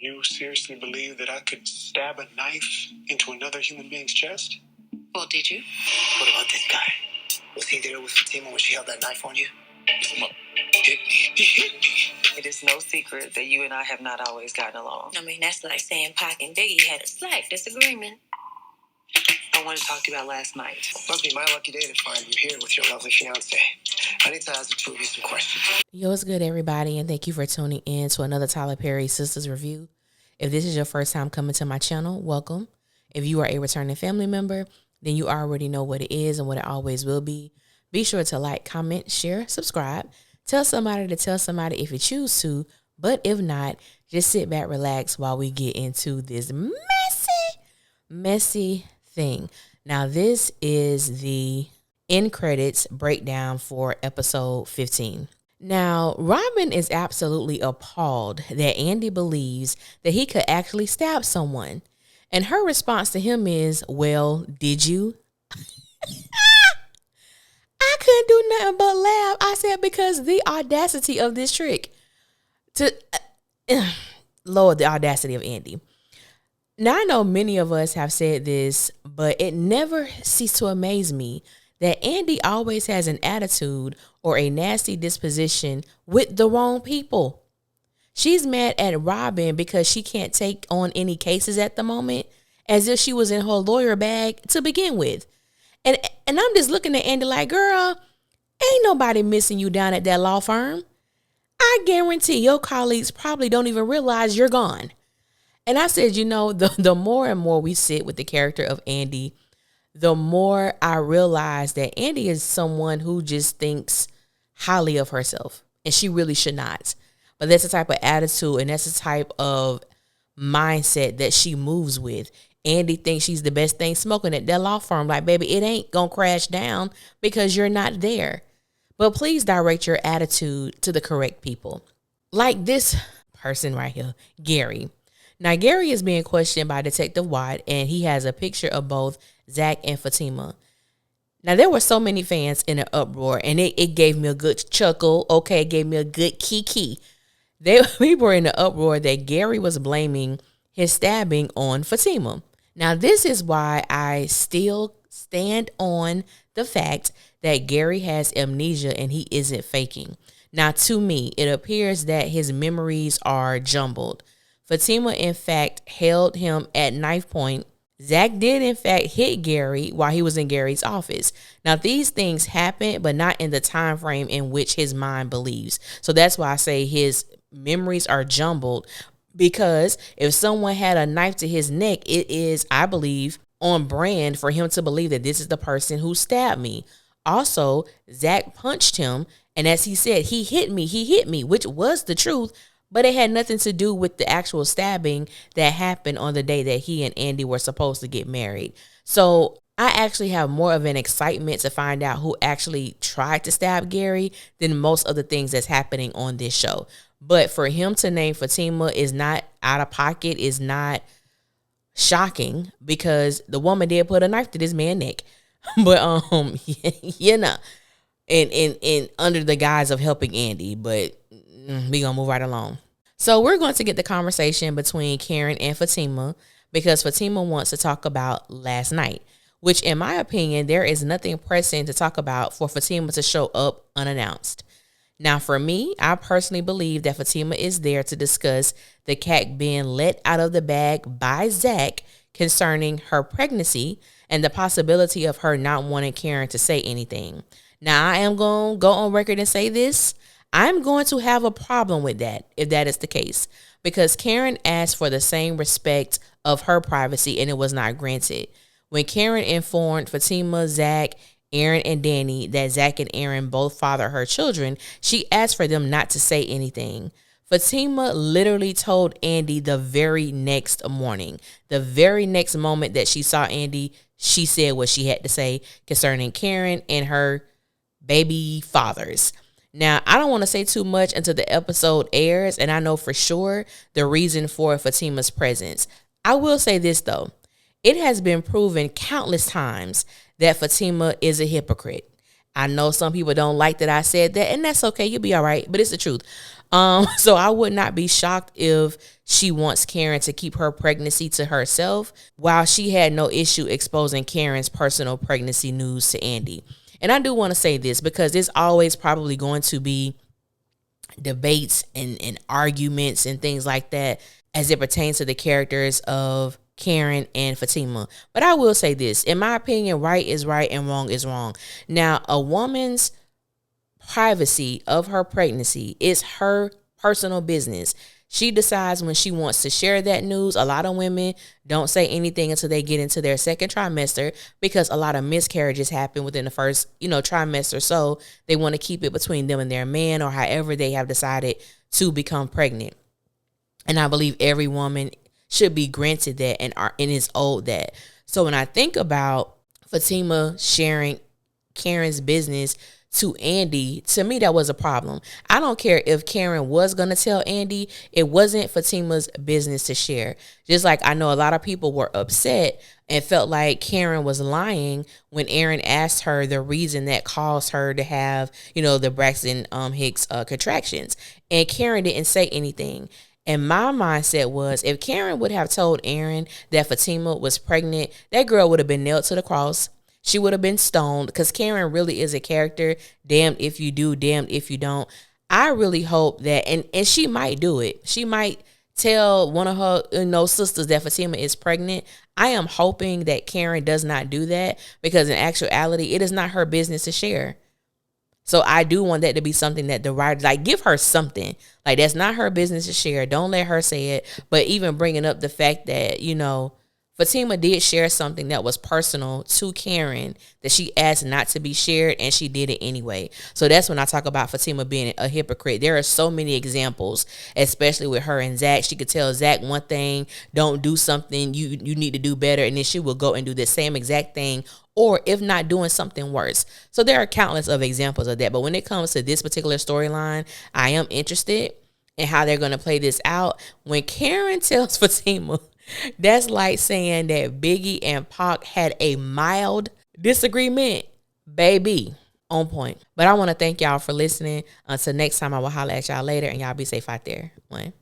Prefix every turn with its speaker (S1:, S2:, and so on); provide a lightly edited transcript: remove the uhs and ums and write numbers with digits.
S1: You seriously believe that I could stab a knife into another human being's chest?
S2: Well, did you?
S3: What about this guy? Was he there with Fatima when she held that knife on you? Hit me. He hit me.
S2: It is no secret that you and I have not always gotten along.
S4: I mean, that's like saying Pac and Biggie had a slight disagreement.
S2: I want to talk to you about last night.
S3: Must be my lucky day to find you here with your lovely fiance. I need to ask the two of you some questions.
S5: Yo, what's good, everybody, and thank you for tuning in to another Tyler Perry Sistas review. If this is your first time coming to my channel, welcome. If you are a returning family member, then you already know what it is and what it always will be. Be sure to like, comment, share, subscribe. Tell somebody to tell somebody if you choose to, but if not, just sit back, relax while we get into this messy thing. Now, this is the end credits breakdown for episode 15. Now, Robin is absolutely appalled that Andy believes that he could actually stab someone. And her response to him is, well, did you? I couldn't do nothing but laugh. I said, because the audacity of this trick. Lord, the audacity of Andy. Now, I know many of us have said this, but it never ceased to amaze me that Andy always has an attitude or a nasty disposition with the wrong people. She's mad at Robin because she can't take on any cases at the moment, as if she was in her lawyer bag to begin with. And I'm just looking at Andy like, girl, ain't nobody missing you down at that law firm. I guarantee your colleagues probably don't even realize you're gone. And I said, you know, the more and more we sit with the character of Andy, the more I realize that Andy is someone who just thinks highly of herself, and she really should not. But that's the type of attitude and that's the type of mindset that she moves with. Andy thinks she's the best thing smoking at that law firm. Like, baby, it ain't gonna crash down because you're not there. But please direct your attitude to the correct people. Like this person right here, Gary. Now, Gary is being questioned by Detective Watt, and he has a picture of both Zach and Fatima. Now, there were so many fans in an uproar, and it gave me a good chuckle. Okay, it gave me a good kiki. We were in an uproar that Gary was blaming his stabbing on Fatima. Now, this is why I still stand on the fact that Gary has amnesia and he isn't faking. Now, to me, it appears that his memories are jumbled. Fatima, in fact, held him at knife point. Zach did, in fact, hit Gary while he was in Gary's office. Now, these things happen, but not in the time frame in which his mind believes. So that's why I say his memories are jumbled, because if someone had a knife to his neck, it is, I believe, on brand for him to believe that this is the person who stabbed me. Also, Zach punched him, and as he said, he hit me, which was the truth. But it had nothing to do with the actual stabbing that happened on the day that he and Andy were supposed to get married. So I actually have more of an excitement to find out who actually tried to stab Gary than most of the things that's happening on this show. But for him to name Fatima is not out of pocket, is not shocking, because the woman did put a knife to this man's neck. But you know, and under the guise of helping Andy, but we gonna move right along. So we're going to get the conversation between Karen and Fatima, because Fatima wants to talk about last night, which in my opinion, there is nothing pressing to talk about for Fatima to show up unannounced. Now, for me, I personally believe that Fatima is there to discuss the cat being let out of the bag by Zach concerning her pregnancy and the possibility of her not wanting Karen to say anything. Now, I am going to go on record and say this. I'm going to have a problem with that if that is the case, because Karen asked for the same respect of her privacy and it was not granted. When Karen informed Fatima, Zach, Aaron, and Danny that Zach and Aaron both father her children, she asked for them not to say anything. Fatima literally told Andy the very next morning, the very next moment that she saw Andy, she said what she had to say concerning Karen and her baby fathers. Now, I don't want to say too much until the episode airs, and I know for sure the reason for Fatima's presence. I will say this, though. It has been proven countless times that Fatima is a hypocrite. I know some people don't like that I said that, and that's okay. You'll be all right, but it's the truth. So I would not be shocked if she wants Karen to keep her pregnancy to herself, while she had no issue exposing Karen's personal pregnancy news to Andy. And I do want to say this because there's always probably going to be debates and arguments and things like that as it pertains to the characters of Karen and Fatima. But I will say this, in my opinion, right is right and wrong is wrong. Now, a woman's privacy of her pregnancy is her personal business. She decides when she wants to share that news. A lot of women don't say anything until they get into their second trimester because a lot of miscarriages happen within the first, trimester. So they want to keep it between them and their man, or however they have decided to become pregnant. And I believe every woman should be granted that and is owed that. So when I think about Fatima sharing Karen's business to Andy, to me that was a problem. I don't care if Karen was going to tell Andy, it wasn't Fatima's business to share. Just like I know a lot of people were upset and felt like Karen was lying when Aaron asked her the reason that caused her to have, the Braxton Hicks contractions. And Karen didn't say anything. And my mindset was, if Karen would have told Aaron that Fatima was pregnant, that girl would have been nailed to the cross. She would have been stoned, because Karen really is a character. Damned if you do, damned if you don't. I really hope that, and she might do it. She might tell one of her sisters that Fatima is pregnant. I am hoping that Karen does not do that, because in actuality, it is not her business to share. So I do want that to be something that the writer, give her something. That's not her business to share. Don't let her say it. But even bringing up the fact that, Fatima did share something that was personal to Karen that she asked not to be shared, and she did it anyway. So that's when I talk about Fatima being a hypocrite. There are so many examples, especially with her and Zach. She could tell Zach one thing, don't do something, you need to do better, and then she will go and do the same exact thing, or if not, doing something worse. So there are countless of examples of that. But when it comes to this particular storyline, I am interested in how they're going to play this out. When Karen tells Fatima, that's like saying that Biggie and Pac had a mild disagreement. Baby, on point. But I want to thank y'all for listening. Until next time, I will holler at y'all later, and y'all be safe out there. One.